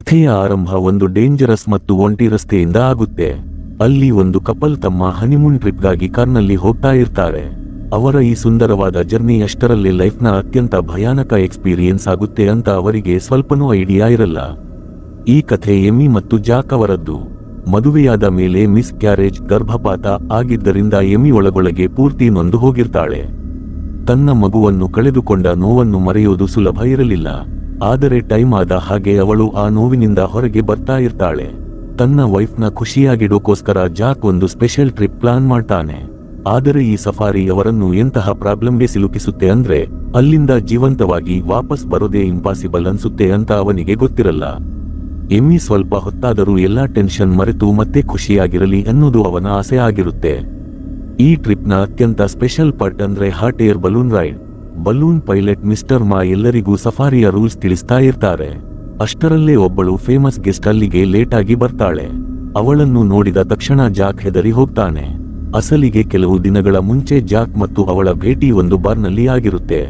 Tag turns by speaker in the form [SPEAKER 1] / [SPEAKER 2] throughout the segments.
[SPEAKER 1] ಕಥೆಯ ಆರಂಭ ಒಂದು ಡೇಂಜರಸ್ ಮತ್ತು ಒಂಟಿ ರಸ್ತೆಯಿಂದ ಆಗುತ್ತೆ. ಅಲ್ಲಿ ಒಂದು ಕಪಲ್ ತಮ್ಮ ಹನಿಮೂನ್ ಟ್ರಿಪ್ಗಾಗಿ ಕಾರ್ನಲ್ಲಿ ಹೋಗ್ತಾ ಇರ್ತಾರೆ. ಅವರ ಈ ಸುಂದರವಾದ ಜರ್ನಿ ಅಷ್ಟರಲ್ಲೇ ಲೈಫ್ನ ಅತ್ಯಂತ ಭಯಾನಕ ಎಕ್ಸ್ಪೀರಿಯನ್ಸ್ ಆಗುತ್ತೆ ಅಂತ ಅವರಿಗೆ ಸ್ವಲ್ಪನೂ ಐಡಿಯಾ ಇರಲ್ಲ. ಈ ಕಥೆ ಎಮಿ ಮತ್ತು ಜಾಕ್ ಅವರದ್ದು. ಮದುವೆಯಾದ ಮೇಲೆ ಮಿಸ್ ಕ್ಯಾರೇಜ್ ಗರ್ಭಪಾತ ಆಗಿದ್ದರಿಂದ ಎಮಿ ಒಳಗೊಳಗೆ ಪೂರ್ತಿ ನೊಂದು ಹೋಗಿರ್ತಾಳೆ. ತನ್ನ ಮಗುವನ್ನು ಕಳೆದುಕೊಂಡ ನೋವನ್ನು ಮರೆಯೋದು ಸುಲಭ ಇರಲಿಲ್ಲ. ಆದರೆ ಟೈಮ್ ಆದ ಹಾಗೆ ಅವಳು ಆ ನೋವಿನಿಂದ ಹೊರಗೆ ಬರ್ತಾ ಇರ್ತಾಳೆ. ತನ್ನ ವೈಫ್ನ ಖುಷಿಯಾಗಿಡೋಕೋಸ್ಕರ ಜಾಕ್ ಒಂದು ಸ್ಪೆಷಲ್ ಟ್ರಿಪ್ ಪ್ಲಾನ್ ಮಾಡ್ತಾನೆ. ಆದರೆ ಈ ಸಫಾರಿ ಅವರನ್ನು ಎಂತಹ ಪ್ರಾಬ್ಲಮ್ಗೆ ಸಿಲುಕಿಸುತ್ತೆ ಅಂದ್ರೆ ಅಲ್ಲಿಂದ ಜೀವಂತವಾಗಿ ವಾಪಸ್ ಬರೋದೇ ಇಂಪಾಸಿಬಲ್ ಅನ್ಸುತ್ತೆ ಅಂತ ಅವನಿಗೆ ಗೊತ್ತಿರಲ್ಲ. ಎಮ್ಮಿ ಸ್ವಲ್ಪ ಹೊತ್ತಾದರೂ ಎಲ್ಲಾ ಟೆನ್ಷನ್ ಮರೆತು ಮತ್ತೆ ಖುಷಿಯಾಗಿರಲಿ ಅನ್ನೋದು ಅವನ ಆಸೆ ಆಗಿರುತ್ತೆ. ಈ ಟ್ರಿಪ್ನ ಅತ್ಯಂತ ಸ್ಪೆಷಲ್ ಪಾರ್ಟ್ ಅಂದ್ರೆ hot air balloon ride. Balloon pilot mister Ma ಎಲ್ಲರಿಗೂ ಸಫಾರಿಯ ರೂಲ್ಸ್ ತಿಳಿಸ್ತಾ ಇರ್ತಾರೆ. ಅಷ್ಟರಲ್ಲೇ ಒಬ್ಬಳು ಫೇಮಸ್ ಗೆಸ್ಟ್ ಅಲ್ಲಿಗೆ ಲೇಟ್ ಆಗಿ ಬರ್ತಾಳೆ. ಅವಳನ್ನು ನೋಡಿದ ತಕ್ಷಣ ಜಾಕ್ ಹೆದರಿ ಹೋಗ್ತಾನೆ. ಅಸಲಿಗೆ ಕೆಲವು ದಿನಗಳ ಮುಂಚೆ ಜಾಕ್ ಮತ್ತು ಅವಳ ಭೇಟಿ ಒಂದು ಬಾರ್ನಲ್ಲಿ ಆಗಿರುತ್ತೆ.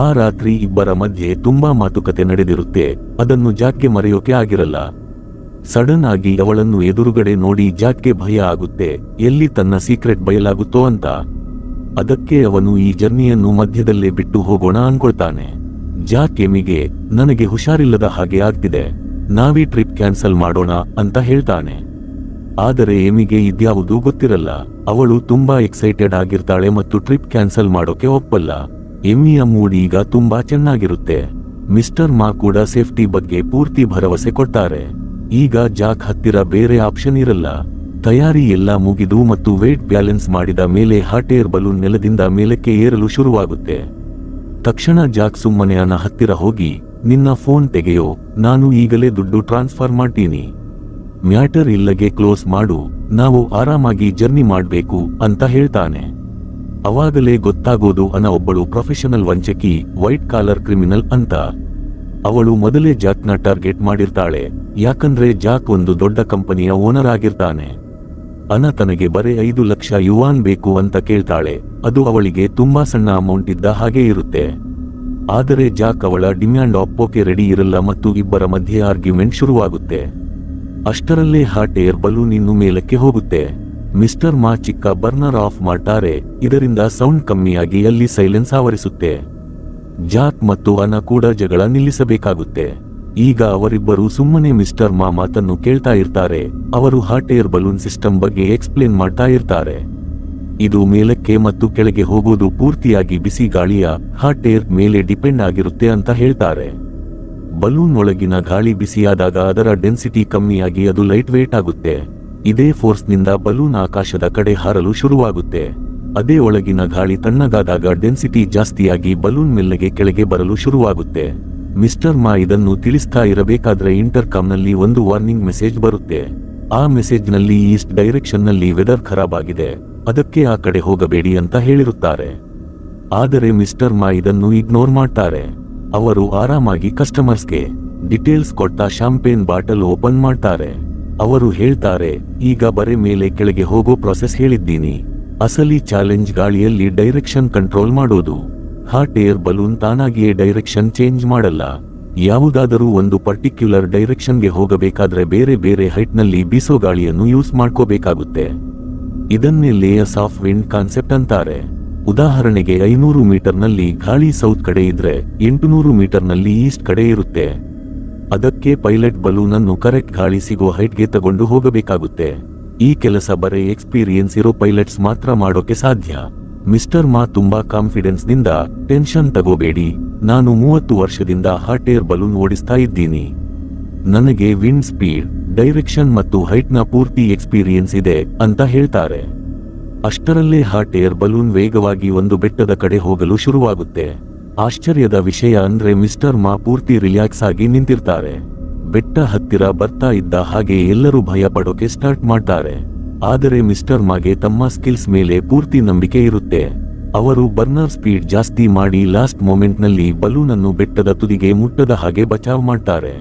[SPEAKER 1] ಆ ರಾತ್ರಿ ಇಬ್ಬರ ಮಧ್ಯೆ ತುಂಬಾ ಮಾತುಕತೆ ನಡೆದಿರುತ್ತೆ. ಅದನ್ನು ಜಾಕ್ಗೆ ಮರೆಯೋಕೆ ಆಗಿರಲ್ಲ. ಸಡನ್ ಆಗಿ ಅವಳನ್ನು ಎದುರುಗಡೆ ನೋಡಿ ಜಾಕ್ಗೆ ಭಯ ಆಗುತ್ತೆ, ಎಲ್ಲಿ ತನ್ನ ಸೀಕ್ರೆಟ್ ಬಯಲಾಗುತ್ತೋ ಅಂತ. ಅದಕ್ಕೆ ಅವನು ಈ ಜರ್ನಿಯನ್ನು ಮಧ್ಯದಲ್ಲೇ ಬಿಟ್ಟು ಹೋಗೋಣ ಅನ್ಕೊಳ್ತಾನೆ. ಜಾಕ್ ಎಮಿಗೆ, ನನಗೆ ಹುಷಾರಿಲ್ಲದ ಹಾಗೆ ಆಗ್ತಿದೆ, ನಾವೀ ಟ್ರಿಪ್ ಕ್ಯಾನ್ಸಲ್ ಮಾಡೋಣ ಅಂತ ಹೇಳ್ತಾನೆ. ಆದರೆ ಎಮಿಗೆ ಇದ್ಯಾವುದೂ ಗೊತ್ತಿರಲ್ಲ. ಅವಳು ತುಂಬಾ ಎಕ್ಸೈಟೆಡ್ ಆಗಿರ್ತಾಳೆ ಮತ್ತು ಟ್ರಿಪ್ ಕ್ಯಾನ್ಸಲ್ ಮಾಡೋಕೆ ಒಪ್ಪಲ್ಲ. ಎಮಿಯ ಮೂಡ್ ಈಗ ತುಂಬಾ ಚೆನ್ನಾಗಿರುತ್ತೆ. ಮಿಸ್ಟರ್ ಮಾ ಕೂಡ ಸೇಫ್ಟಿ ಬಗ್ಗೆ ಪೂರ್ತಿ ಭರವಸೆ ಕೊಡ್ತಾರೆ. ಈಗ ಜಾಕ್ ಹತ್ತಿರ ಬೇರೆ ಆಪ್ಷನ್ ಇರಲ್ಲ. ತಯಾರಿ ಎಲ್ಲ ಮುಗಿದು ಮತ್ತು ವೇಟ್ ಬ್ಯಾಲೆನ್ಸ್ ಮಾಡಿದ ಮೇಲೆ ಹಾಟ್ ಏರ್ ಬಲೂನ್ ನೆಲದಿಂದ ಮೇಲಕ್ಕೆ ಏರಲು ಶುರುವಾಗುತ್ತೆ. ತಕ್ಷಣ ಜಾಕ್ ಸುಮ್ಮನೆ ಅವನ ಹತ್ತಿರ ಹೋಗಿ, ನಿನ್ನ ಫೋನ್ ತೆಗೆಯೋ, ನಾನು ಈಗಲೇ ದುಡ್ಡು ಟ್ರಾನ್ಸ್ಫರ್ ಮಾಡ್ತೀನಿ, ಮ್ಯಾಟರ್ ಇಲ್ಲಗೆ ಕ್ಲೋಸ್ ಮಾಡು, ನಾವು ಆರಾಮಾಗಿ ಜರ್ನಿ ಮಾಡ್ಬೇಕು ಅಂತ ಹೇಳ್ತಾನೆ. ಅವಾಗಲೇ ಗೊತ್ತಾಗೋದು ಅನ ಒಬ್ಬಳು ಪ್ರೊಫೆಷನಲ್ ವಂಚಕಿ, ವೈಟ್ ಕಾಲರ್ ಕ್ರಿಮಿನಲ್ ಅಂತ. ಅವಳು ಮೊದಲೇ ಜಾಕ್ನ ಟಾರ್ಗೆಟ್ ಮಾಡಿರ್ತಾಳೆ. ಯಾಕಂದ್ರೆ ಜಾಕ್ ಒಂದು ದೊಡ್ಡ ಕಂಪನಿಯ ಓನರ್ ಆಗಿರ್ತಾನೆ. ಅನ ತನಗೆ ಬರೇ 5 ಲಕ್ಷ ಯುವಾನ್ ಬೇಕು ಅಂತ ಕೇಳ್ತಾಳೆ. ಅದು ಅವಳಿಗೆ ತುಂಬಾ ಸಣ್ಣ ಅಮೌಂಟ್ ಇದ್ದ ಹಾಗೆ ಇರುತ್ತೆ. ಆದರೆ ಜಾಕ್ ಅವಳ ಡಿಮ್ಯಾಂಡ್ ಒಪ್ಪೋಕೆ ರೆಡಿ ಇರಲ್ಲ ಮತ್ತು ಇಬ್ಬರ ಮಧ್ಯೆ ಆರ್ಗ್ಯುಮೆಂಟ್ ಶುರುವಾಗುತ್ತೆ. ಅಷ್ಟರಲ್ಲೇ ಹಾಟ್ ಏರ್ ಬಲೂನ್ ಇನ್ನು ಮೇಲಕ್ಕೆ ಹೋಗುತ್ತೆ. ಮಿಸ್ಟರ್ ಮಾ ಚಿಕ್ಕ ಬರ್ನರ್ ಆಫ್ ಮಾಡ್ತಾರೆ. ಇದರಿಂದ ಸೌಂಡ್ ಕಮ್ಮಿಯಾಗಿ ಅಲ್ಲಿ ಸೈಲೆನ್ಸ್ ಆವರಿಸುತ್ತೆ. ಜಾಕ್ ಮತ್ತು ಅನ ಕೂಡ ಜಗಳ ನಿಲ್ಲಿಸಬೇಕಾಗುತ್ತೆ. ಈಗ ಅವರಿಬ್ಬರು ಸುಮ್ಮನೆ ಮಿಸ್ಟರ್ ಮಾ ಮಾತನ್ನು ಕೇಳ್ತಾ ಇರ್ತಾರೆ. ಅವರು ಹಾಟ್ ಏರ್ ಬಲೂನ್ ಸಿಸ್ಟಮ್ ಬಗ್ಗೆ ಎಕ್ಸ್ಪ್ಲೇನ್ ಮಾಡ್ತಾ ಇರ್ತಾರೆ. ಇದು ಮೇಲಕ್ಕೆ ಮತ್ತು ಕೆಳಗೆ ಹೋಗೋದು ಪೂರ್ತಿಯಾಗಿ ಬಿಸಿ ಗಾಳಿಯ ಹಾಟ್ ಏರ್ ಮೇಲೆ ಡಿಪೆಂಡ್ ಆಗಿರುತ್ತೆ ಅಂತ ಹೇಳ್ತಾರೆ. ಬಲೂನ್ ಒಳಗಿನ ಗಾಳಿ ಬಿಸಿಯಾದಾಗ ಅದರ ಡೆನ್ಸಿಟಿ ಕಮ್ಮಿಯಾಗಿ ಅದು ಲೈಟ್ ವೇಟ್ ಆಗುತ್ತೆ. ಇದೇ ಫೋರ್ಸ್ನಿಂದ ಬಲೂನ್ ಆಕಾಶದ ಕಡೆ ಹಾರಲು ಶುರುವಾಗುತ್ತೆ. ಅದೇ ಒಳಗಿನ ಗಾಳಿ ತಣ್ಣಗಾದಾಗ ಡೆನ್ಸಿಟಿ ಜಾಸ್ತಿಯಾಗಿ ಬಲೂನ್ ಮೆಲ್ಲಗೆ ಕೆಳಗೆ ಬರಲು ಶುರುವಾಗುತ್ತೆ. ಮಿಸ್ಟರ್ ಮಾ ಇದನ್ನು ತಿಳಿಸ್ತಾ ಇರಬೇಕಾದ್ರೆ ಇಂಟರ್ಕಾಮ್ನಲ್ಲಿ ಒಂದು ವಾರ್ನಿಂಗ್ ಮೆಸೇಜ್ ಬರುತ್ತೆ. ಆ ಮೆಸೇಜ್ನಲ್ಲಿ ಈಸ್ಟ್ ಡೈರೆಕ್ಷನ್ನಲ್ಲಿ ವೆದರ್ ಖರಾಬ್ ಆಗಿದೆ, ಅದಕ್ಕೆ ಆ ಕಡೆ ಹೋಗಬೇಡಿ ಅಂತ ಹೇಳಿರುತ್ತಾರೆ. ಆದರೆ ಮಿಸ್ಟರ್ ಮಾ ಇದನ್ನು ಇಗ್ನೋರ್ ಮಾಡ್ತಾರೆ. ಅವರು ಆರಾಮಾಗಿ ಕಸ್ಟಮರ್ಸ್ಗೆ ಡೀಟೇಲ್ಸ್ ಕೊಟ್ಟ ಶಾಂಪೇನ್ ಬಾಟಲ್ ಓಪನ್ ಮಾಡ್ತಾರೆ. ಅವರು ಹೇಳ್ತಾರೆ, ಈಗ ಬರೆ ಮೇಲೆ ಕೆಳಗೆ ಹೋಗೋ ಪ್ರಾಸೆಸ್ ಹೇಳಿದ್ದೀನಿ. ಅಸಲಿ ಚಾಲೆಂಜ್ ಗಾಳಿಯಲ್ಲಿ ಡೈರೆಕ್ಷನ್ ಕಂಟ್ರೋಲ್ ಮಾಡೋದು. ಹಾಟ್ ಏರ್ ಬಲೂನ್ ತಾನಾಗಿಯೇ ಡೈರೆಕ್ಷನ್ ಚೇಂಜ್ ಮಾಡಲ್ಲ. ಯಾವುದಾದರೂ ಒಂದು ಪರ್ಟಿಕ್ಯುಲರ್ ಡೈರೆಕ್ಷನ್ಗೆ ಹೋಗಬೇಕಾದ್ರೆ ಬೇರೆ ಬೇರೆ ಹೈಟ್ನಲ್ಲಿ ಬೀಸೋ ಗಾಳಿಯನ್ನು ಯೂಸ್ ಮಾಡ್ಕೋಬೇಕಾಗುತ್ತೆ. ಇದನ್ನೇ ಲೇಯರ್ಸ್ ಆಫ್ ವಿಂಡ್ ಕಾನ್ಸೆಪ್ಟ್ ಅಂತಾರೆ. ಉದಾಹರಣೆಗೆ 500 ಮೀಟರ್ನಲ್ಲಿ ಗಾಳಿ ಸೌತ್ ಕಡೆ ಇದ್ರೆ 800 ಮೀಟರ್ನಲ್ಲಿ ಈಸ್ಟ್ ಕಡೆ ಇರುತ್ತೆ. ಅದಕ್ಕೆ ಪೈಲಟ್ ಬಲೂನ್ ಅನ್ನು ಕರೆಕ್ಟ್ ಗಾಳಿ ಸಿಗೋ ಹೈಟ್ಗೆ ತಗೊಂಡು ಹೋಗಬೇಕಾಗುತ್ತೆ. ಈ ಕೆಲಸ ಬರೇ ಎಕ್ಸ್ಪೀರಿಯನ್ಸ್ ಇರೋ ಪೈಲಟ್ಸ್ ಮಾತ್ರ ಮಾಡೋಕೆ ಸಾಧ್ಯ. ಮಿಸ್ಟರ್ ಮಾ ತುಂಬಾ ಕಾನ್ಫಿಡೆನ್ಸ್ ನಿಂದ, ಟೆನ್ಷನ್ ತಗೋಬೇಡಿ, ನಾನು 30 ವರ್ಷದಿಂದ ಹಾಟ್ ಏರ್ ಬಲೂನ್ ಓಡಿಸ್ತಾ ಇದ್ದೀನಿ, ನನಗೆ ವಿಂಡ್ ಸ್ಪೀಡ್, ಡೈರೆಕ್ಷನ್ ಮತ್ತು ಹೈಟ್ನ ಪೂರ್ತಿ ಎಕ್ಸ್ಪೀರಿಯನ್ಸ್ ಇದೆ ಅಂತ ಹೇಳ್ತಾರೆ. ಅಷ್ಟರಲ್ಲೇ ಹಾಟ್ ಏರ್ ಬಲೂನ್ ವೇಗವಾಗಿ ಒಂದು ಬೆಟ್ಟದ ಕಡೆ ಹೋಗಲು ಶುರುವಾಗುತ್ತೆ. ಆಶ್ಚರ್ಯದ ವಿಷಯ ಅಂದ್ರೆ ಮಿಸ್ಟರ್ ಮಾ ಪೂರ್ತಿ ರಿಲ್ಯಾಕ್ಸ್ ಆಗಿ ನಿಂತಿರ್ತಾರೆ. ಬೆಟ್ಟ ಹತ್ತಿರ ಬರ್ತಾ ಇದ್ದ ಹಾಗೆ ಎಲ್ಲರೂ ಭಯ ಪಡೋಕೆ ಸ್ಟಾರ್ಟ್ ಮಾಡ್ತಾರೆ. ಆದರೆ ಮಿಸ್ಟರ್ ಮಾಗೆ ತಮ್ಮ ಸ್ಕಿಲ್ಸ್ ಮೇಲೆ ಪೂರ್ತಿ ನಂಬಿಕೆ ಇರುತ್ತೆ. ಅವರು ಬರ್ನರ್ ಸ್ಪೀಡ್ ಜಾಸ್ತಿ ಮಾಡಿ ಲಾಸ್ಟ್ ಮೊಮೆಂಟ್ನಲ್ಲಿ ಬಲೂನ್ ಅನ್ನು ಬೆಟ್ಟದ ತುದಿಗೆ ಮುಟ್ಟದ ಹಾಗೆ ಬಚಾವ್ ಮಾಡ್ತಾರೆ.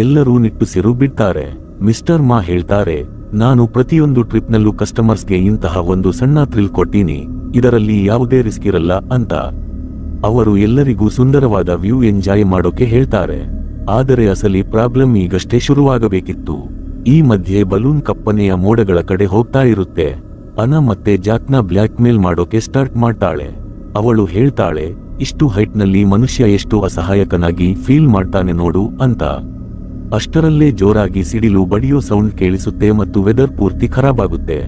[SPEAKER 1] ಎಲ್ಲರೂ ನಿಟ್ಟುಸಿರು ಬಿಡ್ತಾರೆ. ಮಿಸ್ಟರ್ ಮಾ ಹೇಳ್ತಾರೆ, ನಾನು ಪ್ರತಿಯೊಂದು ಟ್ರಿಪ್ನಲ್ಲೂ ಕಸ್ಟಮರ್ಸ್ಗೆ ಇಂತಹ ಒಂದು ಸಣ್ಣ ಥ್ರಿಲ್ ಕೊಡ್ತೀನಿ, ಇದರಲ್ಲಿ ಯಾವುದೇ ರಿಸ್ಕ್ ಇರಲ್ಲ ಅಂತ. ಅವರು ಎಲ್ಲರಿಗೂ ಸುಂದರವಾದ ವ್ಯೂ ಎಂಜಾಯ್ ಮಾಡೋಕೆ ಹೇಳ್ತಾರೆ. ಆದರೆ ಅಸಲಿ ಪ್ರಾಬ್ಲಮ್ ಈಗಷ್ಟೇ ಶುರುವಾಗಬೇಕಿತ್ತು. ಈ ಮಧ್ಯೆ ಬಲೂನ್ ಕಪ್ಪನೆಯ ಮೋಡಗಳ ಕಡೆ ಹೋಗ್ತಾ ಇರುತ್ತೆ. ಅನಾ ಮತ್ತೆ ಜಾಕ್ನ ಬ್ಲ್ಯಾಕ್ ಮೇಲ್ ಮಾಡೋಕೆ ಸ್ಟಾರ್ಟ್ ಮಾಡ್ತಾಳೆ. ಅವಳು ಹೇಳ್ತಾಳೆ, ಇಷ್ಟು ಹೈಟ್ನಲ್ಲಿ ಮನುಷ್ಯ ಎಷ್ಟು ಅಸಹಾಯಕನಾಗಿ ಫೀಲ್ ಮಾಡ್ತಾನೆ ನೋಡು ಅಂತ. ಅಷ್ಟರಲ್ಲೇ ಜೋರಾಗಿ ಸಿಡಿಲು ಬಡಿಯೋ ಸೌಂಡ್ ಕೇಳಿಸುತ್ತೆ ಮತ್ತು ವೆದರ್ ಪೂರ್ತಿ ಖರಾಬಾಗುತ್ತೆ.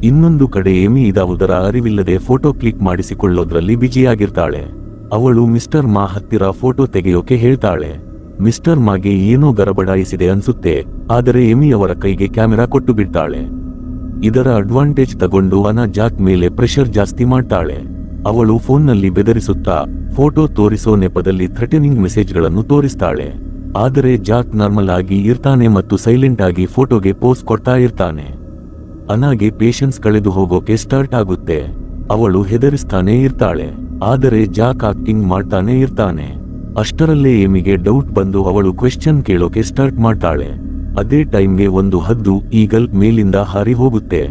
[SPEAKER 1] ಇನ್ನೊಂದು ಕಡೆ ಎಮಿ ಇದಾವುದರ ಅರಿವಿಲ್ಲದೆ ಫೋಟೋ ಕ್ಲಿಕ್ ಮಾಡಿಸಿಕೊಳ್ಳೋದ್ರಲ್ಲಿ ಬಿಜಿಯಾಗಿರ್ತಾಳೆ. ಅವಳು ಮಿಸ್ಟರ್ ಮಾ ಹತ್ತಿರ ಫೋಟೋ ತೆಗೆಯೋಕೆ ಹೇಳ್ತಾಳೆ. ಮಿಸ್ಟರ್ ಮಾಗೆ ಏನೋ ಗರಬಡಾಯಿಸಿದೆ ಅನ್ಸುತ್ತೆ, ಆದರೆ ಎಮಿ ಅವರ ಕೈಗೆ ಕ್ಯಾಮೆರಾ ಕೊಟ್ಟು ಬಿಡ್ತಾಳೆ. ಇದರ ಅಡ್ವಾಂಟೇಜ್ ತಗೊಂಡು ಅನಾ ಜಾಕ್ ಮೇಲೆ ಪ್ರೆಷರ್ ಜಾಸ್ತಿ ಮಾಡ್ತಾಳೆ. ಅವಳು ಫೋನ್ನಲ್ಲಿ ಬೆದರಿಸುತ್ತಾ ಫೋಟೋ ತೋರಿಸೋ ನೆಪದಲ್ಲಿ ಥ್ರೆಟನಿಂಗ್ ಮೆಸೇಜ್ಗಳನ್ನು ತೋರಿಸ್ತಾಳೆ. ಆದರೆ ಜಾಕ್ ನಾರ್ಮಲ್ ಆಗಿ ಇರ್ತಾನೆ ಮತ್ತು ಸೈಲೆಂಟ್ ಆಗಿ ಫೋಟೋಗೆ ಪೋಸ್ ಕೊಡ್ತಾ ಇರ್ತಾನೆ. ಅನಾಗೆ ಪೇಷನ್ಸ್ ಕಳೆದು ಹೋಗೋಕೆ ಸ್ಟಾರ್ಟ್ ಆಗುತ್ತೆ. ಅವಳು ಹೆದರಿಸ್ತಾನೆ ಇರ್ತಾಳೆ, ಆದರೆ ಜಾಕ್ ಆಕ್ಟಿಂಗ್ ಮಾಡ್ತಾನೆ ಇರ್ತಾನೆ. ಅಷ್ಟರಲ್ಲೇ ಎಮಿಗೆ ಡೌಟ್ ಬಂದು ಅವಳು ಕ್ವೆಶ್ಚನ್ ಕೇಳೋಕೆ ಸ್ಟಾರ್ಟ್ ಮಾಡ್ತಾಳೆ. ಅದೇ ಟೈಮ್ಗೆ ಒಂದು ಹದ್ದು ಈಗಲ್ ಮೇಲಿಂದ ಹಾರಿ ಹೋಗುತ್ತೆ.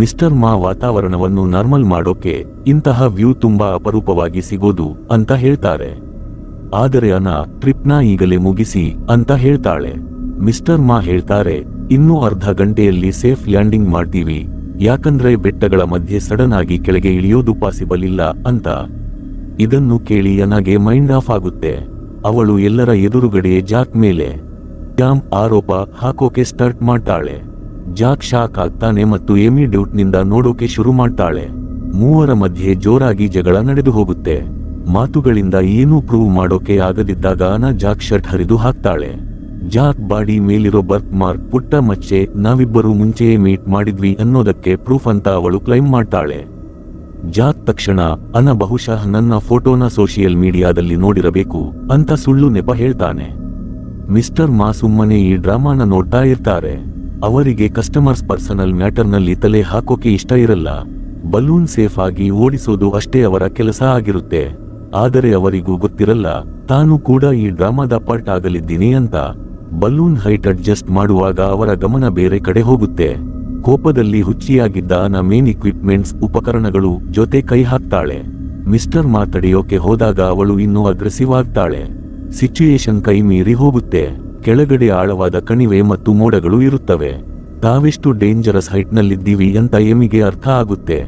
[SPEAKER 1] ಮಿಸ್ಟರ್ ಮಾ ವಾತಾವರಣವನ್ನು ನಾರ್ಮಲ್ ಮಾಡೋಕೆ ಇಂತಹ ವ್ಯೂ ತುಂಬಾ ಅಪರೂಪವಾಗಿ ಸಿಗೋದು ಅಂತ ಹೇಳ್ತಾರೆ. ಆದರೆ ಅನಾ ಟ್ರಿಪ್ನ ಈಗಲೇ ಮುಗಿಸಿ ಅಂತ ಹೇಳ್ತಾಳೆ. ಮಿಸ್ಟರ್ ಮಾ ಹೇಳ್ತಾರೆ, ಇನ್ನೂ ಅರ್ಧ ಗಂಟೆಯಲ್ಲಿ ಸೇಫ್ ಲ್ಯಾಂಡಿಂಗ್ ಮಾಡ್ತೀವಿ, ಯಾಕಂದ್ರೆ ಬೆಟ್ಟಗಳ ಮಧ್ಯೆ ಸಡನ್ ಆಗಿ ಕೆಳಗೆ ಇಳಿಯೋದು ಪಾಸಿಬಲ್ ಇಲ್ಲ ಅಂತ. ಇದನ್ನು ಕೇಳಿ ಅನಾಗೆ ಮೈಂಡ್ ಆಫ್ ಆಗುತ್ತೆ. ಅವಳು ಎಲ್ಲರ ಎದುರುಗಡೆ ಜಾಕ್ ಮೇಲೆ ಜಾಮ್ ಆರೋಪ ಹಾಕೋಕೆ ಸ್ಟಾರ್ಟ್ ಮಾಡ್ತಾಳೆ. ಜಾಕ್ ಶಾಕ್ ಆಗ್ತಾನೆ ಮತ್ತು ಎಮಿ ಡೌಟ್ನಿಂದ ನೋಡೋಕೆ ಶುರು ಮಾಡ್ತಾಳೆ. ಮೂವರ ಮಧ್ಯೆ ಜೋರಾಗಿ ಜಗಳ ನಡೆದು ಹೋಗುತ್ತೆ. ಮಾತುಗಳಿಂದ ಏನೂ ಪ್ರೂವ್ ಮಾಡೋಕೆ ಆಗದಿದ್ದಾಗ ಅನಾ ಜಾಕ್ ಶರ್ಟ್ ಹರಿದು ಹಾಕ್ತಾಳೆ. ಜಾಕ್ ಬಾಡಿ ಮೇಲಿರೋ ಬರ್ತ್ ಮಾರ್ಕ್ ಪುಟ್ಟ ಮಚ್ಚೆ ನಾವಿಬ್ಬರು ಮುಂಚೆಯೇ ಮೀಟ್ ಮಾಡಿದ್ವಿ ಅನ್ನೋದಕ್ಕೆ ಪ್ರೂಫ್ ಅಂತ ಅವಳು ಕ್ಲೈಮ್ ಮಾಡ್ತಾಳೆ. ಜಾಕ್ ತಕ್ಷಣ ಅನಾ ಬಹುಶಃ ನನ್ನ ಫೋಟೋನ ಸೋಷಿಯಲ್ ಮೀಡಿಯಾದಲ್ಲಿ ನೋಡಿರಬೇಕು ಅಂತ ಸುಳ್ಳು ನೆಪ ಹೇಳ್ತಾನೆ. ಮಿಸ್ಟರ್ ಮಾ ಸುಮ್ಮನೆ ಈ ಡ್ರಾಮಾನ ನೋಡ್ತಾ ಇರ್ತಾರೆ. ಅವರಿಗೆ ಕಸ್ಟಮರ್ಸ್ ಪರ್ಸನಲ್ ಮ್ಯಾಟರ್ನಲ್ಲಿ ತಲೆ ಹಾಕೋಕೆ ಇಷ್ಟ ಇರಲ್ಲ. ಬಲೂನ್ ಸೇಫ್ ಆಗಿ ಓಡಿಸೋದು ಅಷ್ಟೇ ಅವರ ಕೆಲಸ ಆಗಿರುತ್ತೆ. ಆದರೆ ಅವರಿಗೂ ಗೊತ್ತಿರಲ್ಲ ತಾನು ಕೂಡ ಈ ಡ್ರಾಮಾದ ಪಾರ್ಟ್ ಆಗಲಿದ್ದೀನಿ ಅಂತ. ಬಲೂನ್ ಹೈಟ್ ಅಡ್ಜಸ್ಟ್ ಮಾಡುವಾಗ ಅವರ ಗಮನ ಬೇರೆ ಕಡೆ ಹೋಗುತ್ತೆ. ಕೋಪದಲ್ಲಿ ಹುಚ್ಚಿಯಾಗಿದ್ದ ಅನಾ ಮೇನ್ ಇಕ್ವಿಪ್ಮೆಂಟ್ಸ್ ಉಪಕರಣಗಳು ಜೊತೆ ಕೈ ಹಾಕ್ತಾಳೆ. ಮಿಸ್ಟರ್ ಮಾ ತಡೆಯೋಕೆ ಹೋದಾಗ ಅವಳು ಇನ್ನೂ ಅಗ್ರೆಸಿವ್ ಆಗ್ತಾಳೆ. ಸಿಚುಯೇಷನ್ ಕೈ ಮೀರಿ ಹೋಗುತ್ತೆ. ಕೆಳಗಡೆ ಆಳವಾದ ಕಣಿವೆ ಮತ್ತು ಮೋಡಗಳು ಇರುತ್ತವೆ. ತಾವೆಷ್ಟು ಡೇಂಜರಸ್ ಹೈಟ್ನಲ್ಲಿದ್ದೀವಿ ಅಂತ ಎಮಿಗೆ ಅರ್ಥ ಆಗುತ್ತೆ.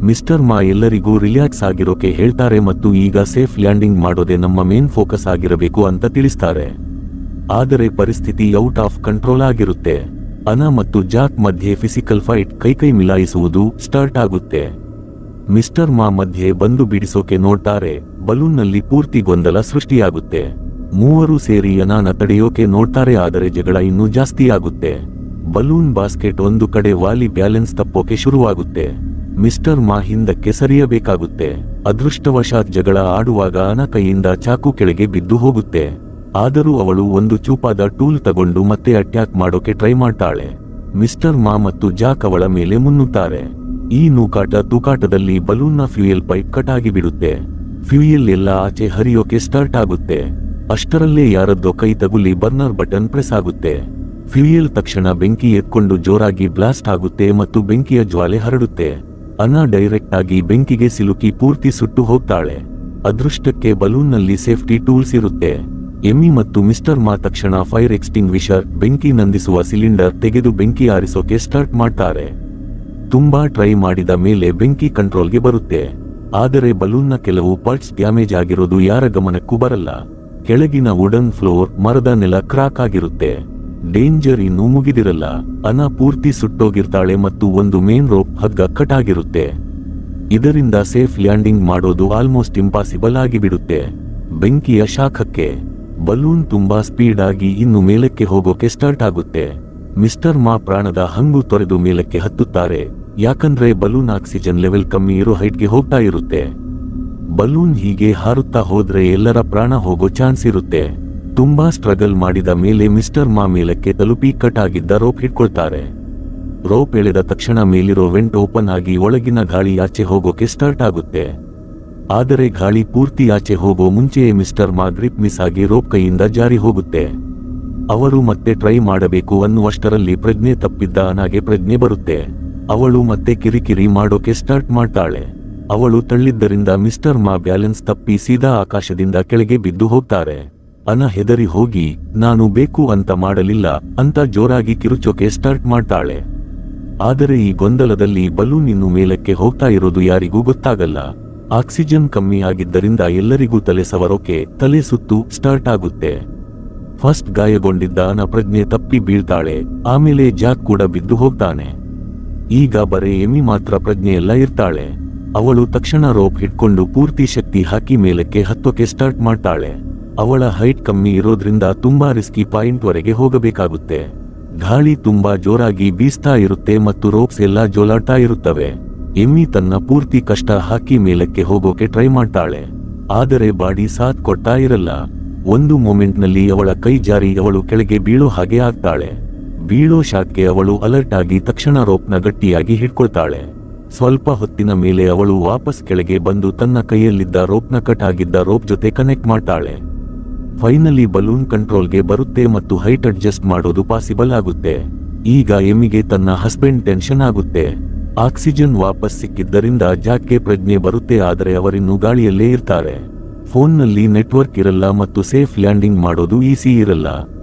[SPEAKER 1] ಮಿಸ್ಟರ್ ಮಾ ಎಲ್ಲರಿಗೂ ರಿಲ್ಯಾಕ್ಸ್ ಆಗಿರೋಕೆ ಹೇಳ್ತಾರೆ ಮತ್ತು ಈಗ ಸೇಫ್ ಲ್ಯಾಂಡಿಂಗ್ ಮಾಡೋದೇ ನಮ್ಮ ಮೇನ್ ಫೋಕಸ್ ಆಗಿರಬೇಕು ಅಂತ ತಿಳಿಸ್ತಾರೆ. ಆದರೆ ಪರಿಸ್ಥಿತಿ ಔಟ್ ಆಫ್ ಕಂಟ್ರೋಲ್ ಆಗಿರುತ್ತೆ. ಅನಾ ಮತ್ತು ಜಾಕ್ ಮಧ್ಯೆ ಫಿಸಿಕಲ್ ಫೈಟ್ ಕೈ ಮಿಲಾಯಿಸುವುದು ಸ್ಟಾರ್ಟ್ ಆಗುತ್ತೆ. ಮಿಸ್ಟರ್ ಮಾ ಮಧ್ಯೆ ಬಂದು ಬಿಡಿಸೋಕೆ ನೋಡ್ತಾರೆ. ಬಲೂನ್ನಲ್ಲಿ ಪೂರ್ತಿ ಗೊಂದಲ ಸೃಷ್ಟಿಯಾಗುತ್ತೆ. ಮೂವರು ಸೇರಿ ಅನಾನ ತಡೆಯೋಕೆ ನೋಡ್ತಾರೆ, ಆದರೆ ಜಗಳ ಇನ್ನೂ ಜಾಸ್ತಿ ಆಗುತ್ತೆ. ಬಲೂನ್ ಬಾಸ್ಕೆಟ್ ಒಂದು ಕಡೆ ವಾಲಿ ಬ್ಯಾಲೆನ್ಸ್ ತಪ್ಪೋಕೆ ಶುರುವಾಗುತ್ತೆ. ಮಿಸ್ಟರ್ ಮಾ ಹಿಂದಕ್ಕೆ ಸರಿಯಬೇಕಾಗುತ್ತೆ. ಅದೃಷ್ಟವಶಾತ್ ಜಗಳ ಆಡುವಾಗ ಅನಾ ಕೈಯಿಂದ ಚಾಕು ಕೆಳಗೆ ಬಿದ್ದು ಹೋಗುತ್ತೆ. ಆದರೂ ಅವಳು ಒಂದು ಚೂಪಾದ ಟೂಲ್ ತಗೊಂಡು ಮತ್ತೆ ಅಟ್ಯಾಕ್ ಮಾಡೋಕೆ ಟ್ರೈ ಮಾಡ್ತಾಳೆ. ಮಿಸ್ಟರ್ ಮಾ ಮತ್ತು ಜಾಕ್ ಅವಳ ಮೇಲೆ ಮುನ್ನುತ್ತಾರೆ. ಈ ತೂಕಾಟದಲ್ಲಿ ಬಲೂನ್ನ ಫ್ಯೂಯಲ್ ಪೈಪ್ ಕಟ್ ಆಗಿಬಿಡುತ್ತೆ. ಫ್ಯೂಯಲ್ ಎಲ್ಲ ಆಚೆ ಹರಿಯೋಕೆ ಸ್ಟಾರ್ಟ್ ಆಗುತ್ತೆ. ಅಷ್ಟರಲ್ಲೇ ಯಾರದ್ದೋ ಕೈ ತಗುಲಿ ಬರ್ನರ್ ಬಟನ್ ಪ್ರೆಸ್ ಆಗುತ್ತೆ. ಫ್ಯೂಯಲ್ ತಕ್ಷಣ ಬೆಂಕಿ ಎತ್ಕೊಂಡು ಜೋರಾಗಿ ಬ್ಲಾಸ್ಟ್ ಆಗುತ್ತೆ ಮತ್ತು ಬೆಂಕಿಯ ಜ್ವಾಲೆ ಹರಡುತ್ತೆ. ಅನಾ ಡೈರೆಕ್ಟ್ ಆಗಿ ಬೆಂಕಿಗೆ ಸಿಲುಕಿ ಪೂರ್ತಿ ಸುಟ್ಟು ಹೋಗ್ತಾಳೆ. ಅದೃಷ್ಟಕ್ಕೆ ಬಲೂನ್ನಲ್ಲಿ ಸೇಫ್ಟಿ ಟೂಲ್ಸ್ ಇರುತ್ತೆ. ಎಮಿ ಮತ್ತು ಮಿಸ್ಟರ್ ಮಾ ತಕ್ಷಣ ಫೈರ್ ಎಕ್ಸ್ಟಿಂಗ್ವಿಷರ್ ಬೆಂಕಿ ನಂದಿಸುವ ಸಿಲಿಂಡರ್ ತೆಗೆದು ಬೆಂಕಿ ಆರಿಸೋಕೆ ಸ್ಟಾರ್ಟ್ ಮಾಡ್ತಾರೆ. ತುಂಬಾ ಟ್ರೈ ಮಾಡಿದ ಮೇಲೆ ಬೆಂಕಿ ಕಂಟ್ರೋಲ್ಗೆ ಬರುತ್ತೆ. ಆದರೆ ಬಲೂನ್ನ ಕೆಲವು ಪಾರ್ಟ್ಸ್ ಡ್ಯಾಮೇಜ್ ಆಗಿರೋದು ಯಾರ ಗಮನಕ್ಕೂ ಬರಲ್ಲ. ಕೆಳಗಿನ ವುಡನ್ ಫ್ಲೋರ್, ಮರದ ನೆಲ ಕ್ರಾಕ್ ಆಗಿರುತ್ತೆ. ಡೇಂಜರ್ ಇನ್ನೂ ಮುಗಿದಿರಲ್ಲ. ಅನಾ ಪೂರ್ತಿ ಸುಟ್ಟೋಗಿರ್ತಾಳೆ ಮತ್ತು ಒಂದು ಮೇನ್ ರೋಪ್ ಹಗ್ಗ ಕಟ್ ಆಗಿರುತ್ತೆ. ಇದರಿಂದ ಸೇಫ್ ಲ್ಯಾಂಡಿಂಗ್ ಮಾಡೋದು ಆಲ್ಮೋಸ್ಟ್ ಇಂಪಾಸಿಬಲ್ ಆಗಿಬಿಡುತ್ತೆ. ಬೆಂಕಿಯ ಶಾಖಕ್ಕೆ ಬಲೂನ್ ತುಂಬಾ ಸ್ಪೀಡ್ ಆಗಿ ಇನ್ನು ಮೇಲಕ್ಕೆ ಹೋಗೋಕೆ ಸ್ಟಾರ್ಟ್ ಆಗುತ್ತೆ. ಮಿಸ್ಟರ್ ಮಾ ಪ್ರಾಣದ ಹಂಗು ತೊರೆದು ಮೇಲಕ್ಕೆ ಹತ್ತುತ್ತಾರೆ, ಯಾಕಂದ್ರೆ ಬಲೂನ್ ಆಕ್ಸಿಜನ್ ಲೆವೆಲ್ ಕಮ್ಮಿ ಇರೋ ಹೈಟ್ಗೆ ಹೋಗ್ತಾ ಇರುತ್ತೆ. ಬಲೂನ್ ಹೀಗೆ ಹಾರುತ್ತಾ ಹೋದ್ರೆ ಎಲ್ಲರ ಪ್ರಾಣ ಹೋಗೋ ಚಾನ್ಸ್ ಇರುತ್ತೆ. ತುಂಬಾ ಸ್ಟ್ರಗಲ್ ಮಾಡಿದ ಮೇಲೆ ಮಿಸ್ಟರ್ ಮಾ ಮೇಲಕ್ಕೆ ತಲುಪಿ ಕಟ್ ಆಗಿದ್ದ ರೋಪ್ ಹಿಡ್ಕೊಳ್ತಾರೆ. ರೋಪ್ ಎಳೆದ ತಕ್ಷಣ ಮೇಲಿರೋ ವೆಂಟ್ ಓಪನ್ ಆಗಿ ಒಳಗಿನ ಗಾಳಿ ಆಚೆ ಹೋಗೋಕೆ ಸ್ಟಾರ್ಟ್ ಆಗುತ್ತೆ. ಆದರೆ ಗಾಳಿ ಪೂರ್ತಿ ಆಚೆ ಹೋಗೋ ಮುಂಚೆಯೇ ಮಿಸ್ಟರ್ ಮಾ ಗ್ರಿಪ್ ಮಿಸ್ ಆಗಿ ರೋಪ್ ಕೈಯಿಂದ ಜಾರಿ ಹೋಗುತ್ತೆ. ಅವರು ಮತ್ತೆ ಟ್ರೈ ಮಾಡಬೇಕು ಅನ್ನುವಷ್ಟರಲ್ಲಿ ಪ್ರಜ್ಞೆ ತಪ್ಪಿದ್ದ ಅನಾಗೆ ಪ್ರಜ್ಞೆ ಬರುತ್ತೆ. ಅವಳು ಮತ್ತೆ ಕಿರಿಕಿರಿ ಮಾಡೋಕೆ ಸ್ಟಾರ್ಟ್ ಮಾಡ್ತಾಳೆ. ಅವಳು ತಳ್ಳಿದ್ದರಿಂದ ಮಿಸ್ಟರ್ ಮಾ ಬ್ಯಾಲೆನ್ಸ್ ತಪ್ಪಿ ಸೀದಾ ಆಕಾಶದಿಂದ ಕೆಳಗೆ ಬಿದ್ದು ಹೋಗ್ತಾರೆ. ಅನ ಹೆದರಿ ಹೋಗಿ ನಾನು ಬೇಕು ಅಂತ ಮಾಡಲಿಲ್ಲ ಅಂತ ಜೋರಾಗಿ ಕಿರುಚೋಕೆ ಸ್ಟಾರ್ಟ್ ಮಾಡ್ತಾಳೆ. ಆದರೆ ಈ ಗೊಂದಲದಲ್ಲಿ ಬಲೂನ್ ಇನ್ನು ಮೇಲಕ್ಕೆ ಹೋಗ್ತಾ ಇರೋದು ಯಾರಿಗೂ ಗೊತ್ತಾಗಲ್ಲ. ಆಕ್ಸಿಜನ್ ಕಮ್ಮಿ ಆಗಿದ್ದರಿಂದ ಎಲ್ಲರಿಗೂ ತಲೆ ಸವರೋಕೆ ತಲೆ ಸುತ್ತು ಸ್ಟಾರ್ಟ್ ಆಗುತ್ತೆ. ಫಸ್ಟ್ ಗಾಯಗೊಂಡಿದ್ದ ಅನ ಪ್ರಜ್ಞೆ ತಪ್ಪಿ ಬೀಳ್ತಾಳೆ. ಆಮೇಲೆ ಜಾಕ್ ಕೂಡ ಬಿದ್ದು ಹೋಗ್ತಾನೆ. ಈಗ ಬರೇ ಎಮಿ ಮಾತ್ರ ಪ್ರಜ್ಞೆಯೆಲ್ಲ ಇರ್ತಾಳೆ. ಅವಳು ತಕ್ಷಣ ರೋಪ್ ಹಿಡ್ಕೊಂಡು ಪೂರ್ತಿ ಶಕ್ತಿ ಹಾಕಿ ಮೇಲಕ್ಕೆ ಹತ್ತೋಕೆ ಸ್ಟಾರ್ಟ್ ಮಾಡ್ತಾಳೆ. ಅವಳ ಹೈಟ್ ಕಮ್ಮಿ ಇರೋದ್ರಿಂದ ತುಂಬಾ ರಿಸ್ಕಿ ಪಾಯಿಂಟ್ ವರೆಗೆ ಹೋಗಬೇಕಾಗುತ್ತೆ. ಗಾಳಿ ತುಂಬಾ ಜೋರಾಗಿ ಬೀಸ್ತಾ ಇರುತ್ತೆ ಮತ್ತು ರೋಪ್ಸ್ ಎಲ್ಲ ಜೋಲಾಡ್ತಾ ಇರುತ್ತವೆ. ಎಮ್ಮಿ ತನ್ನ ಪೂರ್ತಿ ಕಷ್ಟ ಹಾಕಿ ಮೇಲಕ್ಕೆ ಹೋಗೋಕೆ ಟ್ರೈ ಮಾಡ್ತಾಳೆ. ಆದರೆ ಬಾಡಿ ಸಾಥ್ ಕೊಡ್ತಾ ಇರಲ್ಲ. ಒಂದು ಮೊಮೆಂಟ್ನಲ್ಲಿ ಅವಳ ಕೈ ಜಾರಿ ಅವಳು ಕೆಳಗೆ ಬೀಳೋ ಹಾಗೆ ಆಗ್ತಾಳೆ. ಬೀಳೋ ಶಾಕ್ಗೆ ಅವಳು ಅಲರ್ಟ್ ಆಗಿ ತಕ್ಷಣ ರೋಪ್ನ ಗಟ್ಟಿಯಾಗಿ ಹಿಡ್ಕೊಳ್ತಾಳೆ. ಸ್ವಲ್ಪ ಹೊತ್ತಿನ ಮೇಲೆ ಅವಳು ವಾಪಸ್ ಕೆಳಗೆ ಬಂದು ತನ್ನ ಕೈಯಲ್ಲಿದ್ದ ರೋಪ್ನ ಕಟ್ ಆಗಿದ್ದ ರೋಪ್ ಜೊತೆ ಕನೆಕ್ಟ್ ಮಾಡ್ತಾಳೆ. ಫೈನಲಿ ಬಲೂನ್ ಕಂಟ್ರೋಲ್ಗೆ ಬರುತ್ತೆ ಮತ್ತು ಹೈಟ್ ಅಡ್ಜಸ್ಟ್ ಮಾಡೋದು ಪಾಸಿಬಲ್ ಆಗುತ್ತೆ. ಈಗ ಎಮ್ಮಿಗೆ ತನ್ನ ಹಸ್ಬೆಂಡ್ ಟೆನ್ಷನ್ ಆಗುತ್ತೆ. ಆಕ್ಸಿಜನ್ ವಾಪಸ್ ಸಿಕ್ಕಿದ್ದರಿಂದ ಜಾಕ್ಗೆ ಪ್ರಜ್ಞೆ ಬರುತ್ತೆ. ಆದರೆ ಅವರಿನ್ನೂ ಗಾಳಿಯಲ್ಲೇ ಇರ್ತಾರೆ. ಫೋನ್ನಲ್ಲಿ ನೆಟ್ವರ್ಕ್ ಇರಲ್ಲ ಮತ್ತು ಸೇಫ್ ಲ್ಯಾಂಡಿಂಗ್ ಮಾಡೋದು ಈಸಿ ಇರಲ್ಲ.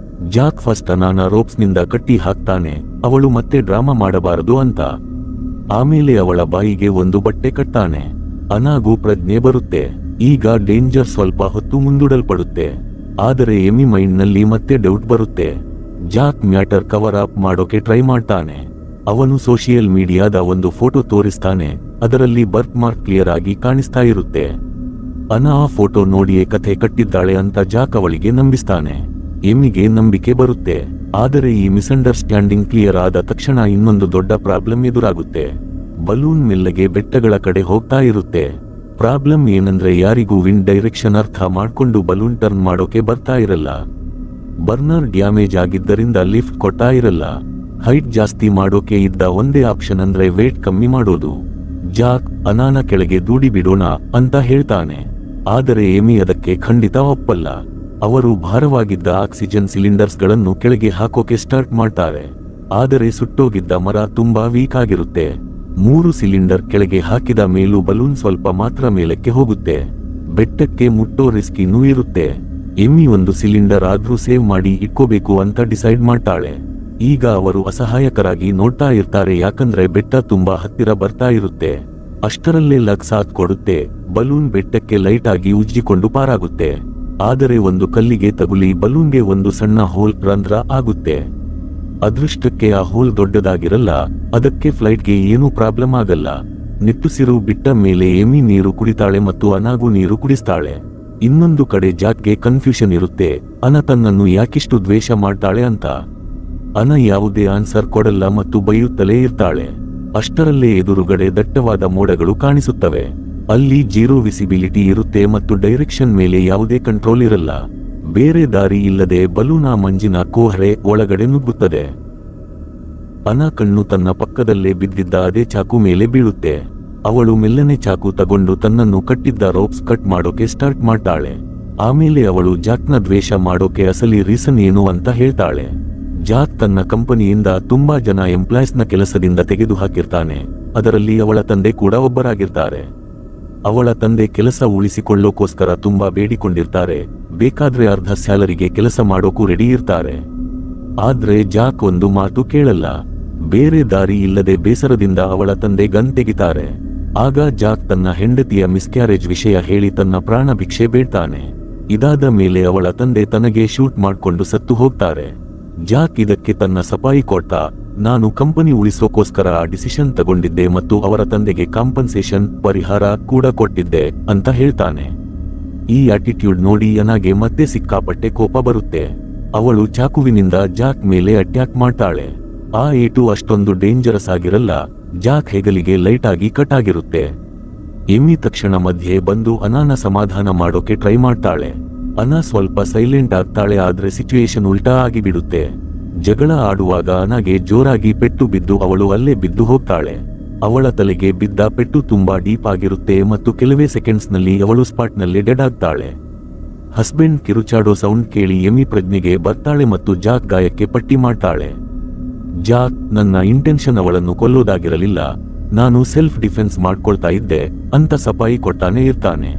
[SPEAKER 1] ಜಾಕ್ ಫಸ್ಟ್ ಅನಾನ ರೋಪ್ಸ್ನಿಂದ ಕಟ್ಟಿ ಹಾಕ್ತಾನೆ, ಅವಳು ಮತ್ತೆ ಡ್ರಾಮಾ ಮಾಡಬಾರದು ಅಂತ. ಆಮೇಲೆ ಅವಳ ಬಾಯಿಗೆ ಒಂದು ಬಟ್ಟೆ ಕಟ್ತಾನೆ. ಅನಾಗೂ ಪ್ರಜ್ಞೆ ಬರುತ್ತೆ. ಈಗ ಡೇಂಜರ್ ಸ್ವಲ್ಪ ಹೊತ್ತು ಮುಂದೂಡಲ್ಪಡುತ್ತೆ. ಆದರೆ ಎಮಿ ಮೈಂಡ್ನಲ್ಲಿ ಮತ್ತೆ ಡೌಟ್ ಬರುತ್ತೆ. ಜಾಕ್ ಮ್ಯಾಟರ್ ಕವರ್ ಅಪ್ ಮಾಡೋಕೆ ಟ್ರೈ ಮಾಡ್ತಾನೆ. ಅವನು ಸೋಷಿಯಲ್ ಮೀಡಿಯಾದ ಒಂದು ಫೋಟೋ ತೋರಿಸ್ತಾನೆ. ಅದರಲ್ಲಿ ಬರ್ತ್ ಮಾರ್ಕ್ ಕ್ಲಿಯರ್ ಆಗಿ ಕಾಣಿಸ್ತಾ ಇರುತ್ತೆ. ಅನಾ ಆ ಫೋಟೋ ನೋಡಿಯೇ ಕಥೆ ಕಟ್ಟಿದ್ದಾಳೆ ಅಂತ ಜಾಕ್ ಅವಳಿಗೆ ನಂಬಿಸ್ತಾನೆ. ಎಮ್ಮಿಗೆ ನಂಬಿಕೆ ಬರುತ್ತೆ. ಆದರೆ ಈ ಮಿಸ್ಅಂಡರ್ಸ್ಟ್ಯಾಂಡಿಂಗ್ ಕ್ಲಿಯರ್ ಆದ ತಕ್ಷಣ ಇನ್ನೊಂದು ದೊಡ್ಡ ಪ್ರಾಬ್ಲಮ್ ಎದುರಾಗುತ್ತೆ. ಬಲೂನ್ ಮೆಲ್ಲಗೆ ಬೆಟ್ಟಗಳ ಕಡೆ ಹೋಗ್ತಾ ಇರುತ್ತೆ. ಪ್ರಾಬ್ಲಮ್ ಏನಂದ್ರೆ ಯಾರಿಗೂ ವಿಂಡ್ ಡೈರೆಕ್ಷನ್ ಅರ್ಥ ಮಾಡ್ಕೊಂಡು ಬಲೂನ್ ಟರ್ನ್ ಮಾಡೋಕೆ ಬರ್ತಾ ಇರಲ್ಲ. ಬರ್ನರ್ ಡ್ಯಾಮೇಜ್ ಆಗಿದ್ದರಿಂದ ಲಿಫ್ಟ್ ಕೊಡ್ತಾ ಇರಲ್ಲ. ಹೈಟ್ ಜಾಸ್ತಿ ಮಾಡೋಕೆ ಇದ್ದ ಒಂದೇ ಆಪ್ಷನ್ ಅಂದ್ರೆ ವೇಟ್ ಕಮ್ಮಿ ಮಾಡೋದು. ಜಾಕ್ ಅನಾನ ಕೆಳಗೆ ದೂಡಿ ಬಿಡೋಣ ಅಂತ ಹೇಳ್ತಾನೆ. ಆದರೆ ಎಮಿ ಅದಕ್ಕೆ ಖಂಡಿತ ಒಪ್ಪಲ್ಲ. ಅವರು ಭಾರವಾಗಿದ್ದ ಆಕ್ಸಿಜನ್ ಸಿಲಿಂಡರ್ಸ್ ಗಳನ್ನು ಕೆಳಗೆ ಹಾಕೋಕೆ ಸ್ಟಾರ್ಟ್ ಮಾಡ್ತಾರೆ. ಆದರೆ ಸುಟ್ಟೋಗಿದ್ದ ಮರ ತುಂಬಾ ವೀಕ್ ಆಗಿರುತ್ತೆ. 3 ಸಿಲಿಂಡರ್ ಕೆಳಗೆ ಹಾಕಿದ ಮೇಲೂ ಬಲೂನ್ ಸ್ವಲ್ಪ ಮಾತ್ರ ಮೇಲಕ್ಕೆ ಹೋಗುತ್ತೆ. ಬೆಟ್ಟಕ್ಕೆ ಮುಟ್ಟೋ ರಿಸ್ಕ್ ಇನ್ನೂ ಇರುತ್ತೆ. ಎಮ್ಮಿ ಒಂದು ಸಿಲಿಂಡರ್ ಆದ್ರೂ ಸೇವ್ ಮಾಡಿ ಇಟ್ಕೋಬೇಕು ಅಂತ ಡಿಸೈಡ್ ಮಾಡ್ತಾಳೆ. ಈಗ ಅವರು ಅಸಹಾಯಕರಾಗಿ ನೋಡ್ತಾ ಇರ್ತಾರೆ, ಯಾಕಂದ್ರೆ ಬೆಟ್ಟ ತುಂಬಾ ಹತ್ತಿರ ಬರ್ತಾ ಇರುತ್ತೆ. ಅಷ್ಟರಲ್ಲೇ ಲಕ್ ಸಾಥ್ ಕೊಡುತ್ತೆ. ಬಲೂನ್ ಬೆಟ್ಟಕ್ಕೆ ಲೈಟ್ ಆಗಿ ಉಜ್ಜಿಕೊಂಡು ಪಾರಾಗುತ್ತೆ. ಆದರೆ ಒಂದು ಕಲ್ಲಿಗೆ ತಗುಲಿ ಬಲೂನ್ಗೆ ಒಂದು ಸಣ್ಣ ಹೋಲ್ ರಂಧ್ರ ಆಗುತ್ತೆ. ಅದೃಷ್ಟಕ್ಕೆ ಆ ಹೋಲ್ ದೊಡ್ಡದಾಗಿರಲ್ಲ. ಅದಕ್ಕೆ ಫ್ಲೈಟ್ಗೆ ಏನೂ ಪ್ರಾಬ್ಲಮ್ ಆಗಲ್ಲ. ನಿಟ್ಟುಸಿರು ಬಿಟ್ಟ ಮೇಲೆ ಎಮಿ ನೀರು ಕುಡಿತಾಳೆ ಮತ್ತು ಅನಾಗೂ ನೀರು ಕುಡಿಸ್ತಾಳೆ. ಇನ್ನೊಂದು ಕಡೆ ಜಾಕ್ಗೆ ಕನ್ಫ್ಯೂಷನ್ ಇರುತ್ತೆ. ಅನ ತನ್ನನ್ನು ಯಾಕಿಷ್ಟು ದ್ವೇಷ ಮಾಡ್ತಾಳೆ ಅಂತ. ಅನ ಯಾವುದೇ ಆನ್ಸರ್ ಕೊಡಲ್ಲ ಮತ್ತು ಬೈಯುತ್ತಲೇ ಇರ್ತಾಳೆ. ಅಷ್ಟರಲ್ಲೇ ಎದುರುಗಡೆ ದಟ್ಟವಾದ ಮೋಡಗಳು ಕಾಣಿಸುತ್ತವೆ. ಅಲ್ಲಿ ಜೀರೋ ವಿಸಿಬಿಲಿಟಿ ಇರುತ್ತೆ ಮತ್ತು ಡೈರೆಕ್ಷನ್ ಮೇಲೆ ಯಾವುದೇ ಕಂಟ್ರೋಲ್ ಇರಲ್ಲ. ಬೇರೆ ದಾರಿ ಇಲ್ಲದೆ ಬಲೂನ್ ಆ ಮಂಜಿನ ಕೋಹರೆ ಒಳಗಡೆ ನುಗ್ಗುತ್ತದೆ. ಅನ ಕಣ್ಣು ತನ್ನ ಪಕ್ಕದಲ್ಲೇ ಬಿದ್ದಿದ್ದ ಅದೇ ಚಾಕು ಮೇಲೆ ಬೀಳುತ್ತೆ. ಅವಳು ಮೆಲ್ಲನೆ ಚಾಕು ತಗೊಂಡು ತನ್ನನ್ನು ಕಟ್ಟಿದ್ದ ರೋಪ್ಸ್ ಕಟ್ ಮಾಡೋಕೆ ಸ್ಟಾರ್ಟ್ ಮಾಡ್ತಾಳೆ. ಆಮೇಲೆ ಅವಳು ಜಾಕ್ನ ದ್ವೇಷ ಮಾಡೋಕೆ ಅಸಲಿ ರೀಸನ್ ಏನು ಅಂತ ಹೇಳ್ತಾಳೆ. ಜಾಕ್ ತನ್ನ ಕಂಪನಿಯಿಂದ ತುಂಬಾ ಜನ ಎಂಪ್ಲಾಯ್ಸ್ನ ಕೆಲಸದಿಂದ ತೆಗೆದು ಹಾಕಿರ್ತಾನೆ. ಅದರಲ್ಲಿ ಅವಳ ತಂದೆ ಕೂಡ ಒಬ್ಬರಾಗಿರ್ತಾರೆ. ಅವಳ ತಂದೆ ಕೆಲಸ ಉಳಿಸಿಕೊಳ್ಳೋಕೋಸ್ಕರ ತುಂಬಾ ಬೇಡಿಕೊಂಡಿರ್ತಾರೆ. ಬೇಕಾದ್ರೆ ಅರ್ಧ ಸ್ಯಾಲರಿಗೆ ಕೆಲಸ ಮಾಡೋಕು ರೆಡಿ ಇರ್ತಾರೆ. ಆದ್ರೆ ಜಾಕ್ ಒಂದು ಮಾತು ಕೇಳಲ್ಲ. ಬೇರೆ ದಾರಿ ಇಲ್ಲದೆ ಬೇಸರದಿಂದ ಅವಳ ತಂದೆ ಗನ್ ತೆಗಿತಾರೆ. ಆಗ ಜಾಕ್ ತನ್ನ ಹೆಂಡತಿಯ ಮಿಸ್ಕ್ಯಾರೇಜ್ ವಿಷಯ ಹೇಳಿ ತನ್ನ ಪ್ರಾಣ ಭಿಕ್ಷೆ ಬೇಡ್ತಾನೆ. ಇದಾದ ಮೇಲೆ ಅವಳ ತಂದೆ ತನಗೆ ಶೂಟ್ ಮಾಡ್ಕೊಂಡು ಸತ್ತು ಹೋಗ್ತಾರೆ. ಜಾಕ್ ಇದಕ್ಕೆ ತನ್ನ ಸಫಾಯಿ ಕೊಡ್ತಾ, ನಾನು ಕಂಪನಿ ಉಳಿಸೋಕೋಸ್ಕರ ಆ ಡಿಸಿಷನ್ ತಗೊಂಡಿದ್ದೆ ಮತ್ತು ಅವರ ತಂದೆಗೆ ಕಾಂಪನ್ಸೇಷನ್ ಪರಿಹಾರ ಕೂಡ ಕೊಟ್ಟಿದ್ದೆ ಅಂತ ಹೇಳ್ತಾನೆ. ಈ ಆಟಿಟ್ಯೂಡ್ ನೋಡಿ ಅನಾಗೆ ಮತ್ತೆ ಸಿಕ್ಕಾಪಟ್ಟೆ ಕೋಪ ಬರುತ್ತೆ. ಅವಳು ಚಾಕುವಿನಿಂದ ಜಾಕ್ ಮೇಲೆ ಅಟ್ಯಾಕ್ ಮಾಡ್ತಾಳೆ. ಆ ಏಟು ಅಷ್ಟೊಂದು ಡೇಂಜರಸ್ ಆಗಿರಲ್ಲ. ಜಾಕ್ ಹೆಗಲಿಗೆ ಲೈಟ್ ಆಗಿ ಕಟ್ ಆಗಿರುತ್ತೆ. ಎಮ್ಮಿ ತಕ್ಷಣ ಮಧ್ಯೆ ಬಂದು ಅನಾನ ಸಮಾಧಾನ ಮಾಡೋಕೆ ಟ್ರೈ ಮಾಡ್ತಾಳೆ. ಅನಾ ಸ್ವಲ್ಪ ಸೈಲೆಂಟ್ ಆಗ್ತಾಳೆ. ಆದ್ರೆ ಸಿಚುಯೇಷನ್ ಉಲ್ಟಾ ಆಗಿಬಿಡುತ್ತೆ. ಜಗಳ ಆಡುವಾಗ ಅನಾಗೆ ಜೋರಾಗಿ ಪೆಟ್ಟು ಬಿದ್ದು ಅವಳು ಅಲ್ಲೇ ಬಿದ್ದು ಹೋಗ್ತಾಳೆ. ಅವಳ ತಲೆಗೆ ಬಿದ್ದ ಪೆಟ್ಟು ತುಂಬಾ ಡೀಪ್ ಆಗಿರುತ್ತೆ ಮತ್ತು ಕೆಲವೇ ಸೆಕೆಂಡ್ಸ್ನಲ್ಲಿ ಅವಳು ಸ್ಪಾಟ್ನಲ್ಲೇ ಡೆಡ್ ಆಗ್ತಾಳೆ. ಹಸ್ಬೆಂಡ್ ಕಿರುಚಾಡೋ ಸೌಂಡ್ ಕೇಳಿ ಎಮಿ ಪ್ರಜ್ಞೆಗೆ ಬರ್ತಾಳೆ ಮತ್ತು ಜಾಕ್ ಗಾಯಕ್ಕೆ ಪಟ್ಟಿ ಮಾಡ್ತಾಳೆ. ಜಾಕ್, ನನ್ನ ಇಂಟೆನ್ಷನ್ ಅವಳನ್ನು ಕೊಲ್ಲೋದಾಗಿರಲಿಲ್ಲ, ನಾನು ಸೆಲ್ಫ್ ಡಿಫೆನ್ಸ್ ಮಾಡ್ಕೊಳ್ತಾ ಇದ್ದೆ ಅಂತ ಸಫಾಯಿ ಕೊಡ್ತಾನೆ ಇರ್ತಾನೆ.